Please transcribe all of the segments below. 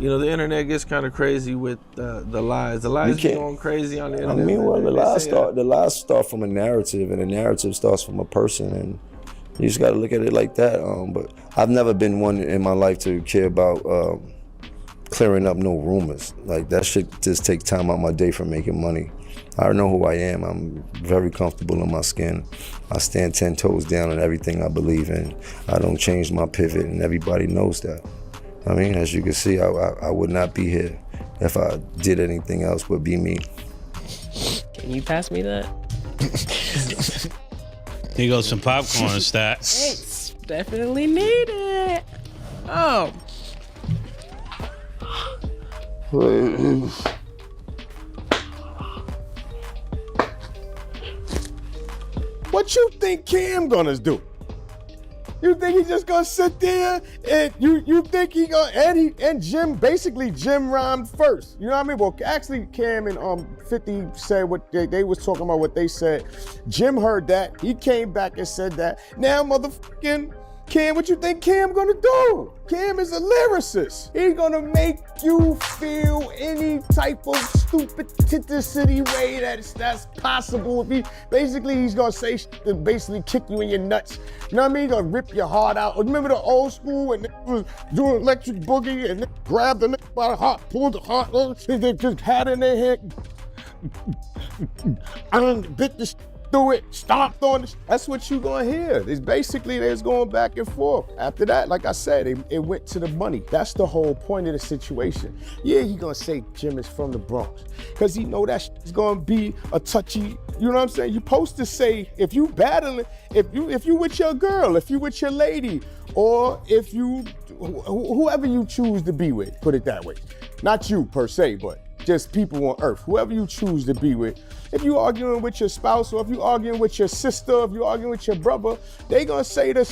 You know, the internet gets kind of crazy with the lies. The lies be going crazy on the internet. I mean, well, the lies start from a narrative, and the narrative starts from a person, and you just got to look at it like that. But I've never been one in my life to care about clearing up no rumors. Like, that shit just take time out my day from making money. I know who I am. I'm very comfortable in my skin. I stand 10 toes down on everything I believe in. I don't change my pivot, and everybody knows that. I mean, as you can see, I would not be here if I did anything else but be me. Can you pass me that? Here goes some popcorn, Stat. Thanks. Definitely need it. Oh. What you think Cam gonna do? You think he just gonna sit there and you think he gonna and Jim rhymed first. You know what I mean? Well, actually Cam and 50 said what they was talking about what they said. Jim heard that. He came back and said that. Now motherfucking Cam, what you think Cam gonna do? Cam is a lyricist. He gonna make you feel any type of stupidity way that's possible. If he's gonna say shit to basically kick you in your nuts. You know what I mean? He's gonna rip your heart out. Remember the old school when they was doing electric boogie and they grabbed the neck by the heart, pulled the heart, and they just had it in their head. And bit the through it, stomped on it. That's what you gonna hear. It's basically they was going back and forth. After that, like I said, it went to the money. That's the whole point of the situation. Yeah, he gonna say Jim is from the Bronx, cause he know that is gonna be a touchy. You know what I'm saying? You supposed to say if you battling, if you with your girl, if you with your lady, or if you whoever you choose to be with. Put it that way. Not you per se, but just people on earth, whoever you choose to be with. If you arguing with your spouse, or if you arguing with your sister, if you arguing with your brother, they gonna say the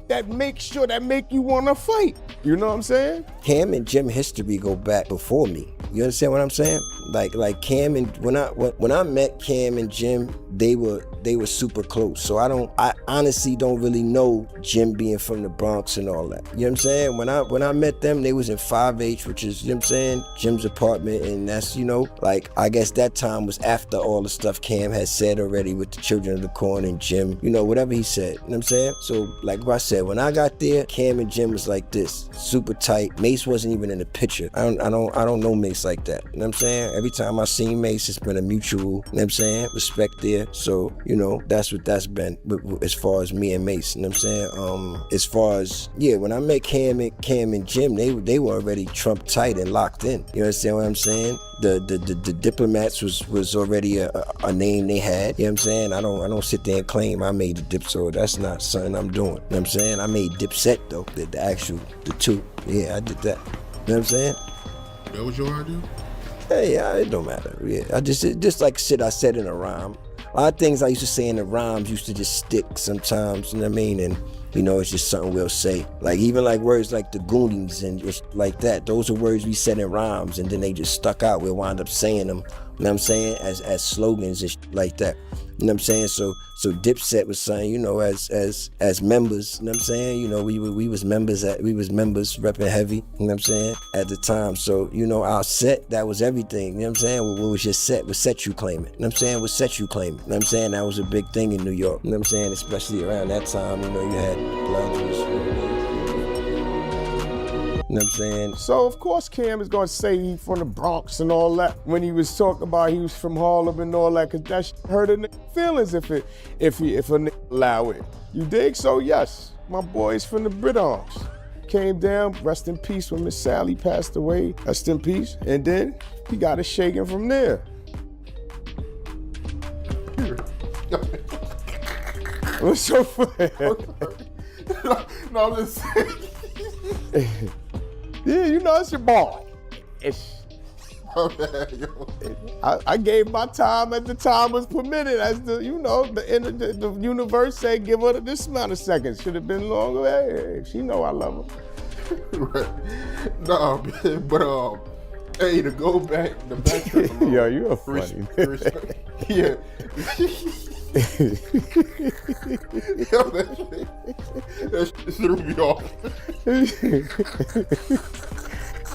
that make you wanna fight. You know what I'm saying? Cam and Jim history go back before me. You understand what I'm saying? Like Cam and when I met Cam and Jim, they were super close. So I honestly don't really know Jim being from the Bronx and all that. You know what I'm saying? When I met them, they was in 5H, which is, you know what I'm saying, Jim's apartment, and that's, you know, like I guess that time was after all the stuff Cam had said already with the Children of the Corn and Jim, you know, whatever he said. You know what I'm saying? So like I said, when I got there, Cam and Jim was like this, super tight. Mace wasn't even in the picture. I don't know Mace like that. You know what I'm saying? Every time I seen Mace, it's been a mutual, you know what I'm saying, respect there. So, you know, that's what that's been as far as me and Mace. You know what I'm saying? As far as, yeah, when I met Cam and Jim, they were already Trump tight and locked in. You understand what I'm saying? The Diplomats was already a name they had. You know what I'm saying? I don't sit there and claim I made the Dip, so that's not something I'm doing. You know what I'm saying? I made Dipset though, the two. Yeah, I did that. You know what I'm saying? That was your idea? Hey, yeah, it don't matter. Yeah, it just like shit I said in a rhyme. A lot of things I used to say in the rhymes used to just stick sometimes, you know what I mean? And, you know, it's just something we'll say. Like, even like words like the Goonies and just like that, those are words we said in rhymes, and then they just stuck out. We'll wind up saying them, you know what I'm saying, as slogans and like that. You know what I'm saying? So Dipset was saying, you know, as members, you know what I'm saying? You know, we was members repping heavy, you know what I'm saying, at the time. So, you know, our set, that was everything, you know what I'm saying? What was your set? What set you claiming? You know what I'm saying? What set you claiming? You know what I'm saying? That was a big thing in New York. You know what I'm saying? Especially around that time, you know, you had lounges. You know what I'm saying? So of course Cam is gonna say he from the Bronx and all that when he was talking about he was from Harlem and all that, cause that hurt a nigga feelings if a nigga allow it. You dig? So yes, my boy's from the Bronx. Came down, rest in peace when Miss Sally passed away, rest in peace. And then he got it shaking from there. What's so funny? No, I'm just saying. Yeah, you know, it's your boy. I gave my time at the time was permitted. As the, you know, the universe said, give her this amount of seconds. Should have been longer. Hey, she know I love her. Right. No, but hey, to go back, the backtrack. Yo, you're funny. Yeah. Yo, that shit threw me off.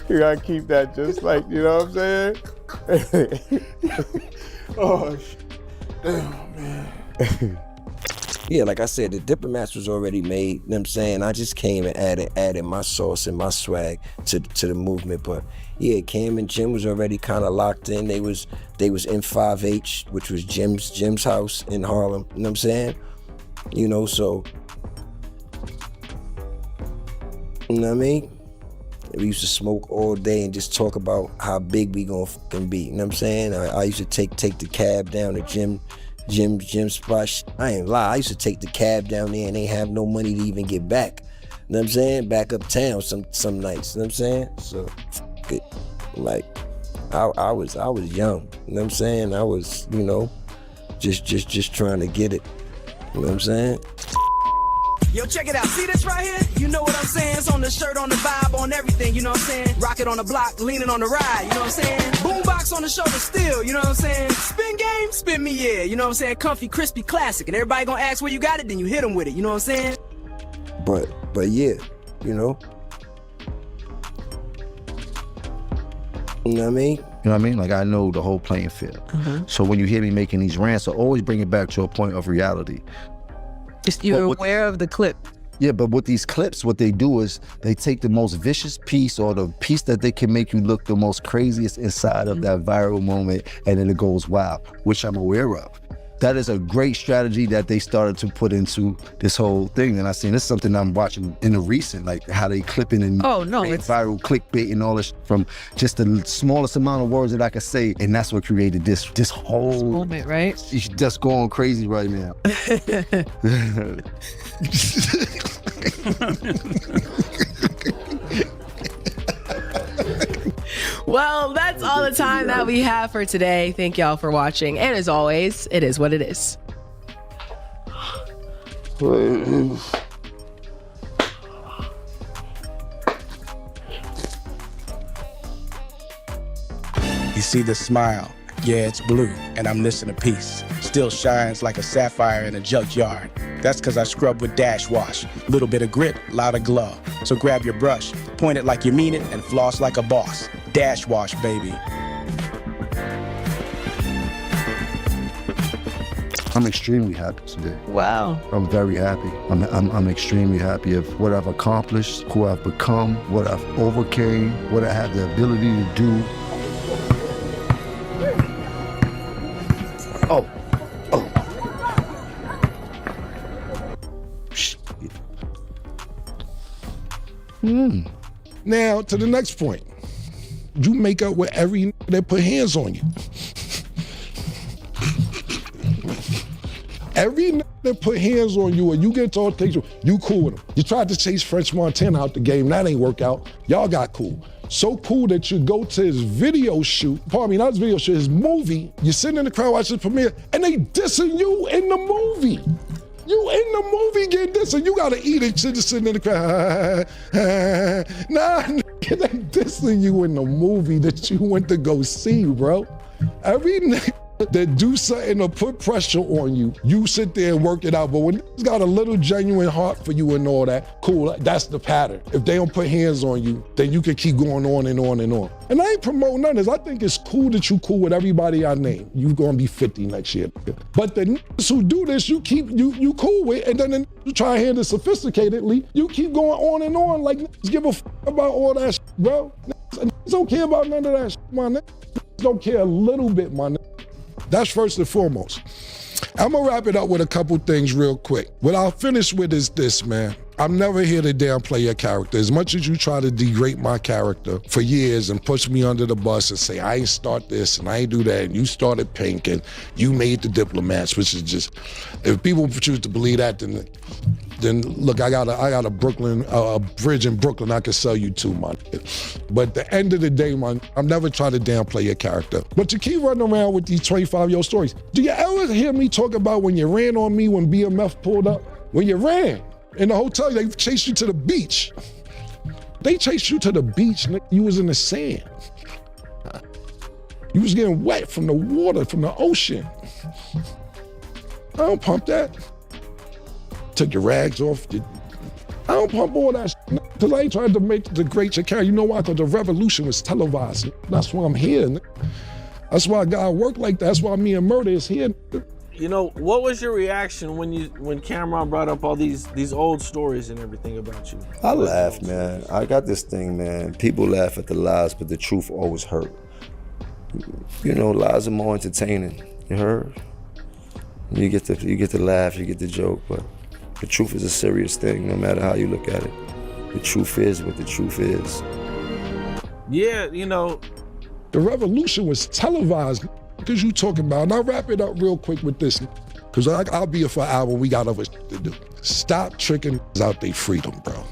You gotta keep that just like, you know what I'm saying? Oh, damn, man. Yeah, like I said, the Diplomats was already made, you know what I'm saying? I just came and added my sauce and my swag to the movement. But yeah, Cam and Jim was already kind of locked in. They was in 5H, which was Jim's house in Harlem, you know what I'm saying? You know, so, you know what I mean? We used to smoke all day and just talk about how big we gonna fucking be, you know what I'm saying? I used to take the cab down to Jim's spot. I ain't lie, I used to take the cab down there and ain't have no money to even get back. You know what I'm saying? Back uptown some nights, you know what I'm saying? So, it, like, I was young, you know what I'm saying? I was, you know, just trying to get it, you know what I'm saying? Yo, check it out. See this right here? You know what I'm saying? It's on the shirt, on the vibe, on everything, you know what I'm saying? Rocket on the block, leaning on the ride, you know what I'm saying? Boombox on the shoulder still, you know what I'm saying? Spin game, spin me, yeah, you know what I'm saying? Comfy, crispy, classic. And everybody gonna ask where you got it, then you hit them with it, you know what I'm saying? But yeah, you know? You know what I mean? You know what I mean? Like, I know the whole playing field. So when you hear me making these rants, I always bring it back to a point of reality. Just you're aware of the clip. Yeah, but with these clips, what they do is they take the most vicious piece or the piece that they can make you look the most craziest inside of that viral moment, and then it goes wild, which I'm aware of. That is a great strategy that they started to put into this whole thing. And I seen this is something I'm watching in the recent, like how they clipping and it's viral clickbait and all this from just the smallest amount of words that I could say. And that's what created this whole moment, right? She's just going crazy right now. Well, that's all the time that we have for today. Thank y'all for watching. And as always, it is what it is. You see the smile. Yeah, it's blue, and I'm missing a piece. Still shines like a sapphire in a junkyard. That's cause I scrub with Dash Wash. Little bit of grit, lot of glow. So grab your brush, point it like you mean it, and floss like a boss. Dash Wash, baby. I'm extremely happy today. Wow. I'm very happy. I'm extremely happy of what I've accomplished, who I've become, what I've overcame, what I have the ability to do. Oh. Now, to the next point. You make up with every that put hands on you. Every that put hands on you and you get to all things, you cool with them. You tried to chase French Montana out the game, that ain't work out. Y'all got cool. So cool that you go to his video shoot, pardon me, not his video shoot, his movie, you're sitting in the crowd watching the premiere, and they dissing you in the movie. You in the movie getting this, and you gotta eat it, just sitting in the crowd. Nah, nigga, they dissing you in the movie that you went to go see, bro. Every nigga that do something to put pressure on you, you sit there and work it out. But when it's got a little genuine heart for you and all that, cool, that's the pattern. If they don't put hands on you, then you can keep going on and on and on. And I ain't promoting none of this. I think it's cool that you cool with everybody I name. You gonna be 50 next year. But the niggas who do this, you cool with, and then you try to handle it sophisticatedly, you keep going on and on like niggas give a f about all that shit, bro. Niggas don't care about none of that shit, my nigga. Niggas don't care a little bit, my nigga. That's first and foremost. I'm gonna wrap it up with a couple things real quick. What I'll finish with is this, man. I'm never here to downplay your character. As much as you try to degrade my character for years and push me under the bus and say, I ain't start this and I ain't do that, and you started Pink and you made the Diplomats, which is just, if people choose to believe that, then look, I got a Brooklyn, a bridge in Brooklyn I can sell you to, man. But at the end of the day, man, I'm never trying to downplay your character. But you keep running around with these 25-year-old stories. Do you ever hear me talk about when you ran on me when BMF pulled up? When you ran in the hotel, they chased you to the beach. They chased you to the beach, nigga. You was in the sand. You was getting wet from the water, from the ocean. I don't pump that. Took your rags off. I don't pump all that shit. Because I ain't trying to make the great Shakira. You know why? Because the revolution was televised. That's why I'm here. That's why God work like that. That's why me and Murder is here. You know, what was your reaction when Cameron brought up all these old stories and everything about you? I laugh, man. I got this thing, man. People laugh at the lies, but the truth always hurt. You know, lies are more entertaining. You heard? You get to laugh, you get the joke, but the truth is a serious thing, no matter how you look at it. The truth is what the truth is. Yeah, you know. The revolution was televised. Because you talking about, and I'll wrap it up real quick with this, because I'll be here for an hour, we got other shit to do. Stop tricking out their freedom, bro.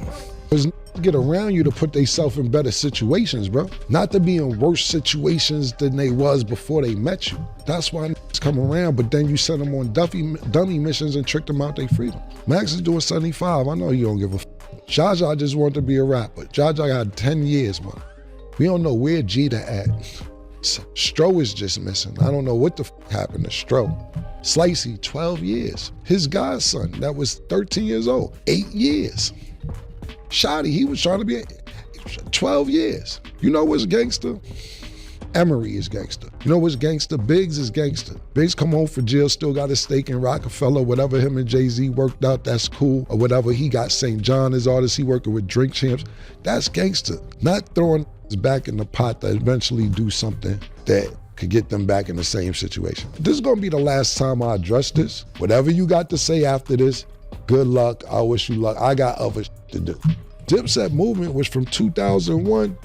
Because get around you to put themselves in better situations, bro. Not to be in worse situations than they was before they met you. That's why come around, but then you send them on dummy missions and trick them out their freedom. Max is doing 75, I know you don't give a f. Jaja just wanted to be a rapper. Jaja got 10 years, man. We don't know where Jeter at. Stro is just missing. I don't know what the happened to Stro. Slicey, 12 years. His godson, that was 13 years old, 8 years. Shotty, he was trying to be 12 years. You know what's gangster? Emery is gangster. You know what's gangster? Biggs is gangster. Biggs come home for jail, still got a stake in Rockefeller, whatever him and Jay-Z worked out, that's cool. Or whatever, he got St. John as artist, he working with Drink Champs. That's gangster. Not throwing back in the pot that eventually do something that could get them back in the same situation. This is gonna be the last time I address this. Whatever you got to say after this, good luck, I wish you luck. I got other to do. Dipset movement was from 2001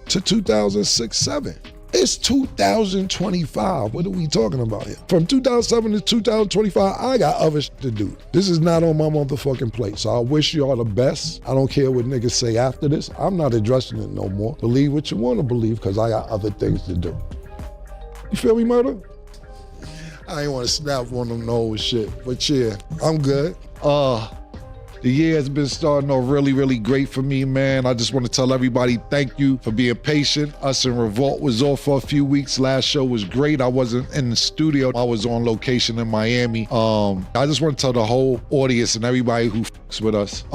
to 2006-07. It's 2025. What are we talking about here? From 2007 to 2025, I got other shit to do. This is not on my motherfucking plate. So I wish you all the best. I don't care what niggas say after this. I'm not addressing it no more. Believe what you want to believe, because I got other things to do. You feel me, Murder? I ain't want to snap on them no shit, but yeah, I'm good. The year has been starting off really, really great for me, man. I just want to tell everybody thank you for being patient. Us in Revolt was off for a few weeks. Last show was great. I wasn't in the studio. I was on location in Miami. I just want to tell the whole audience and everybody who fucks with us,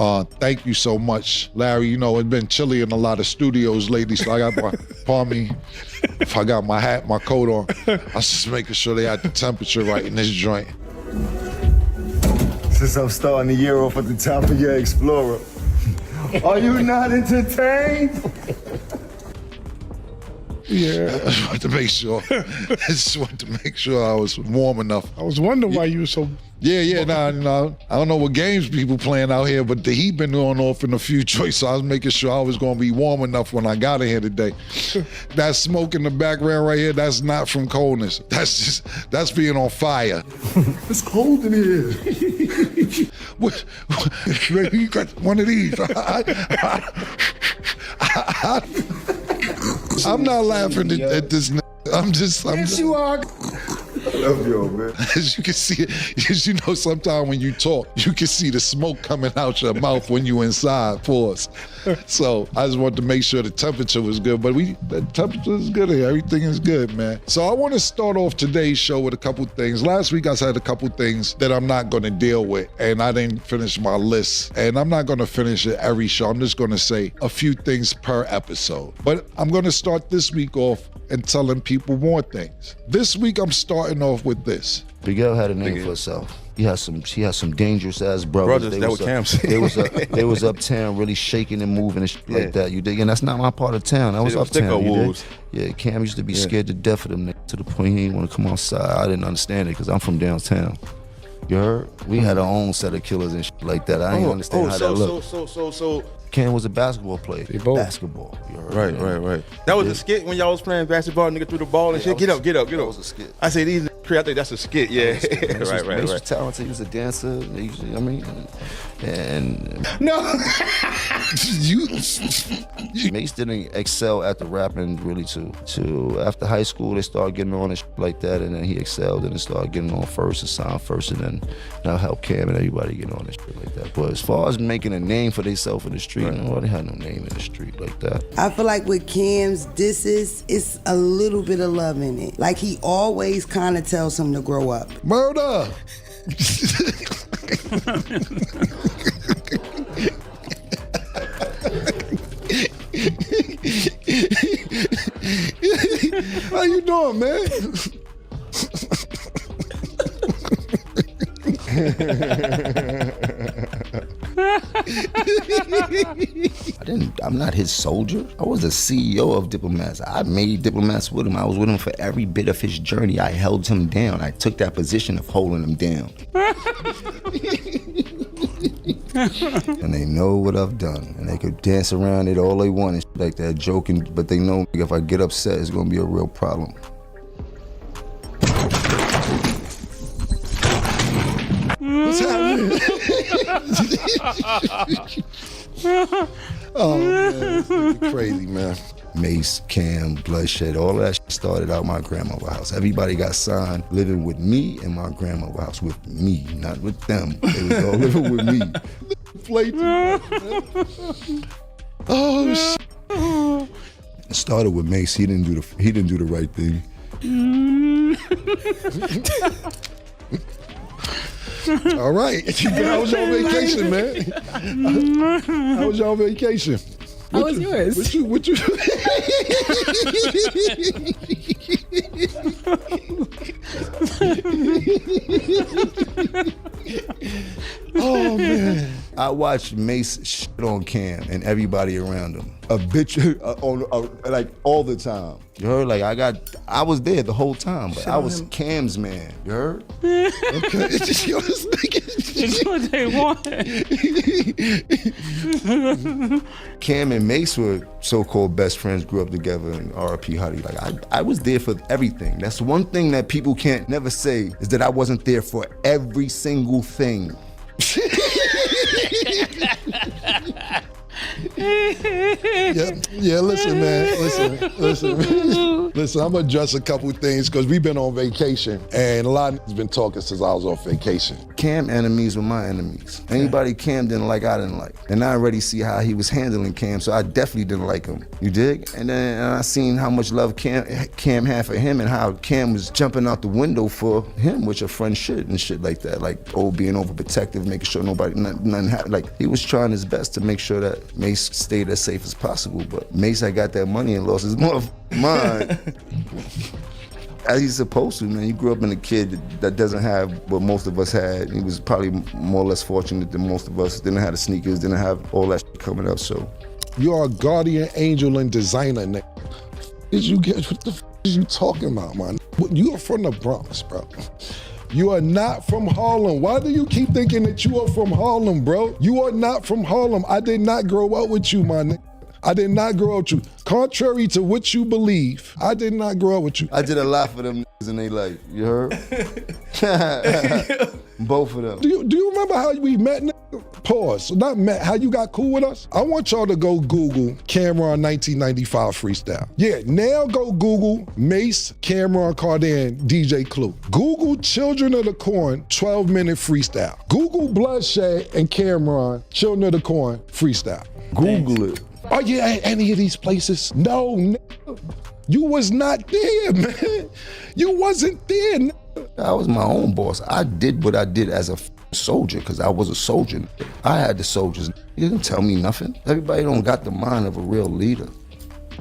thank you so much. Larry, you know, it's been chilly in a lot of studios lately, so I got my, pardon me, if I got my hat, my coat on, I was just making sure they had the temperature right in this joint. Since I'm starting the year off at the top of your Explorer, are you not entertained? Yeah, I just wanted to make sure. I was warm enough. I was wondering why you were so... Yeah, nah. I don't know what games people playing out here, but the heat been going off in a few choices, so I was making sure I was gonna be warm enough when I got in here today. That smoke in the background right here, that's not from coldness. That's being on fire. It's cold in here. Maybe you got one of these. I'm not laughing at this. Yes, you are. I love y'all, man. As you can see, as you know, sometimes when you talk, you can see the smoke coming out your mouth when you inside. Pause. So I just wanted to make sure the temperature was good, but the temperature is good here. Everything is good, man. So I want to start off today's show with a couple things. Last week I said a couple things that I'm not going to deal with, and I didn't finish my list, and I'm not going to finish it every show. I'm just going to say a few things per episode. But I'm going to start this week off and telling people more things. This week I'm starting off with this. Big L had a name for herself. He has some dangerous ass brothers. That what Cam said. They was uptown really shaking and moving and shit like that. You dig? And that's not my part of town. I was uptown. You dig? Yeah, Cam used to be scared to death of them to the point he didn't want to come outside. I didn't understand it because I'm from downtown. You heard? We had our own set of killers and shit like that. I didn't understand how that looked. So Cam was a basketball player. Basketball. You heard? Right. That was a skit when y'all was playing basketball, nigga threw the ball and shit. Get up. That was a skit. I say these I think that's a skit, yeah. Right. He was talented. He was a dancer. No. Mace didn't excel at the rapping really to after high school. They started getting on and shit like that, and then he excelled and started getting on first and signed first, and then now help Cam and everybody get on and shit like that. But as far as making a name for themselves in the street, they had no name in the street like that. I feel like with Cam's disses, it's a little bit of love in it. Like he always kind of tells him to grow up. Murder! How you doing, man? I'm not his soldier. I was the CEO of Diplomats. I made Diplomats with him. I was with him for every bit of his journey. I held him down. I took that position of holding him down. And they know what I've done. And they could dance around it all they want and like that, joking, but they know if I get upset, it's gonna be a real problem. What's happening? Oh man, this is crazy, man. Mace, Cam, Bloodshed, all of that shit started out my grandmother's house. Everybody got signed living with me in my grandmother's house, with me, not with them. They was all living with me. Oh shit. It started with Mace. He didn't do the right thing. All right. How was your vacation, man? How was your vacation? How was yours? What you Oh man. I watched Mace shit on Cam and everybody around him. A bitch like all the time. You heard? Like I was there the whole time, but I was Cam's man. You heard? Okay. It's what they want. Cam and Mace were so-called best friends, grew up together, and R.I.P. Huddy. Like I was there for everything. That's one thing that people can't never say is that I wasn't there for every single thing. Yeah, listen, man. Listen, I'm gonna address a couple things because we've been on vacation and a lot has been talking since I was on vacation. Cam enemies were my enemies. Anybody Cam didn't like, I didn't like. And I already see how he was handling Cam, so I definitely didn't like him. You dig? And then I seen how much love Cam had for him and how Cam was jumping out the window for him, which a friend should and shit like that. Like, being overprotective, making sure nothing happened. Like, he was trying his best to make sure that Mace stayed as safe as possible. But Mace had got that money and lost his mind. As he's supposed to, man. He grew up in a kid that doesn't have what most of us had. He was probably more or less fortunate than most of us. Didn't have the sneakers, didn't have all that shit coming up, so. You are a guardian angel and designer, nigga. What the f is you talking about, man? You are from the Bronx, bro. You are not from Harlem. Why do you keep thinking that you are from Harlem, bro? You are not from Harlem. I did not grow up with you, my nigga. I did not grow up with you. Contrary to what you believe, I did not grow up with you. I did a lot for them niggas in their life, you heard? Both of them. Do you remember how we met, nigga? Pause. Not met, how you got cool with us? I want y'all to go Google Cameron 1995 freestyle. Yeah, now go Google Mace, Cameron, Cardan, DJ Clue. Google Children of the Corn 12-minute freestyle. Google Bloodshed and Cameron, Children of the Corn freestyle. Google it. Oh yeah, any of these places? No, nigga. You was not there, man. You wasn't there, nigga. I was my own boss. I did what I did as a soldier because I was a soldier. I had the soldiers. You didn't tell me nothing. Everybody don't got the mind of a real leader.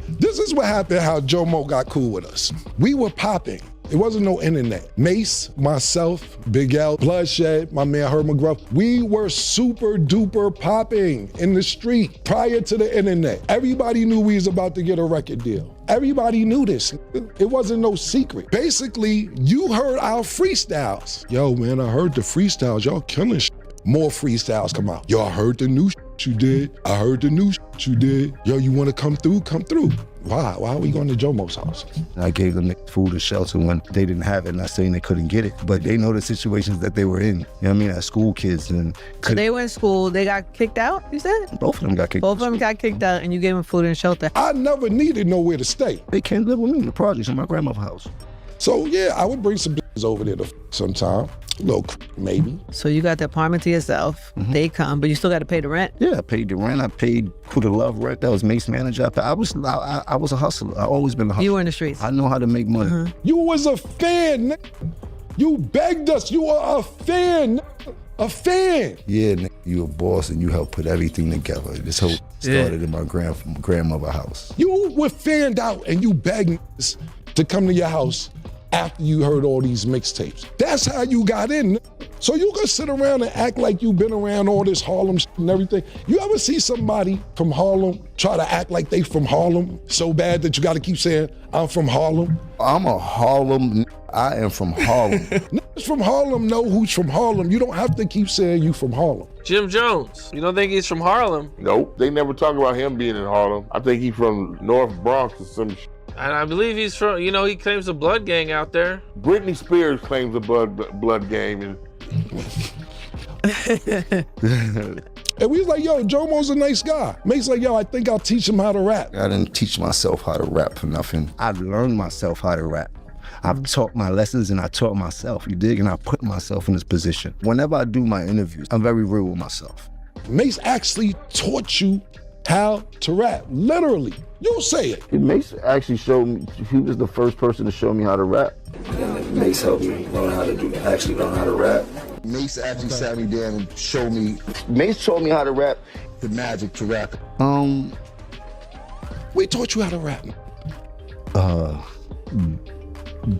This is what happened how Jomo got cool with us. We were popping. It wasn't no internet. Mace, myself, Big L, Bloodshed, my man Herb McGruff, we were super duper popping in the street prior to the internet. Everybody knew we was about to get a record deal. Everybody knew this. It wasn't no secret. Basically, you heard our freestyles. Yo, man, I heard the freestyles. Y'all killing shit. More freestyles come out. Yo, I heard the new shit you did. I heard the new shit you did. Yo, you want to come through? Come through. Why? Why are we going to Jomo's house? I gave them food and shelter when they didn't have it, not saying they couldn't get it, but they know the situations that they were in. You know what I mean? As school kids. And so they were in school, they got kicked out, you said? Both of them got kicked out. Both of them got kicked out and you gave them food and shelter. I never needed nowhere to stay. They came live with me in the projects in my grandmother's house. So yeah, I would bring some bitches over there to sometime. A little maybe. So you got the apartment to yourself. Mm-hmm. They come, but you still got to pay the rent. Yeah, I paid the rent. I paid Who to Love rent. That was Mace manager. I was a hustler. I always been a hustler. You were in the streets. I know how to make money. Mm-hmm. You was a fan. You begged us. You were a fan. A fan. Yeah, you a boss and you helped put everything together. This whole started in my grandmother's house. You were fanned out and you begged us to come to your house after you heard all these mixtapes. That's how you got in. So you gonna sit around and act like you've been around all this Harlem shit and everything. You ever see somebody from Harlem try to act like they from Harlem so bad that you gotta keep saying, I'm from Harlem? I'm a Harlem. I am from Harlem. Niggas from Harlem know who's from Harlem. You don't have to keep saying you from Harlem. Jim Jones, you don't think he's from Harlem? Nope. They never talk about him being in Harlem. I think he's from North Bronx or some shit. And I believe he's from, you know, he claims a blood gang out there. Britney Spears claims a blood gang. And And we was like, yo, Jomo's a nice guy. Mate's like, yo, I think I'll teach him how to rap. I didn't teach myself how to rap for nothing. I learned myself how to rap. I've taught my lessons and I taught myself, you dig? And I put myself in this position. Whenever I do my interviews, I'm very real with myself. Mace actually taught you how to rap, literally. You say it. Mace actually showed me, he was the first person to show me how to rap. Mace helped me learn how to rap. Mace actually sat me down and showed me, Mace taught me how to rap, the magic to rap. We taught you how to rap.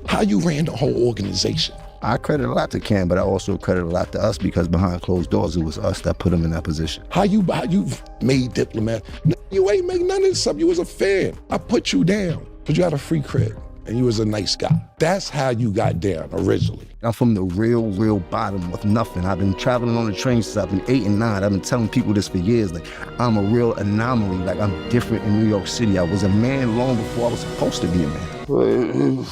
How you ran the whole organization. I credit a lot to Cam, but I also credit a lot to us because behind closed doors, it was us that put him in that position. How you made Diplomat. You ain't make none of this stuff. You was a fan. I put you down because you had a free crib and you was a nice guy. That's how you got down originally. I'm from the real bottom of nothing. I've been traveling on the train since I've been 8 and 9. I've been telling people this for years. Like, I'm a real anomaly. Like, I'm different in New York City. I was a man long before I was supposed to be a man.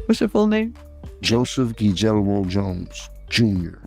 What's your full name? Joseph Guillermo Jones, Jr.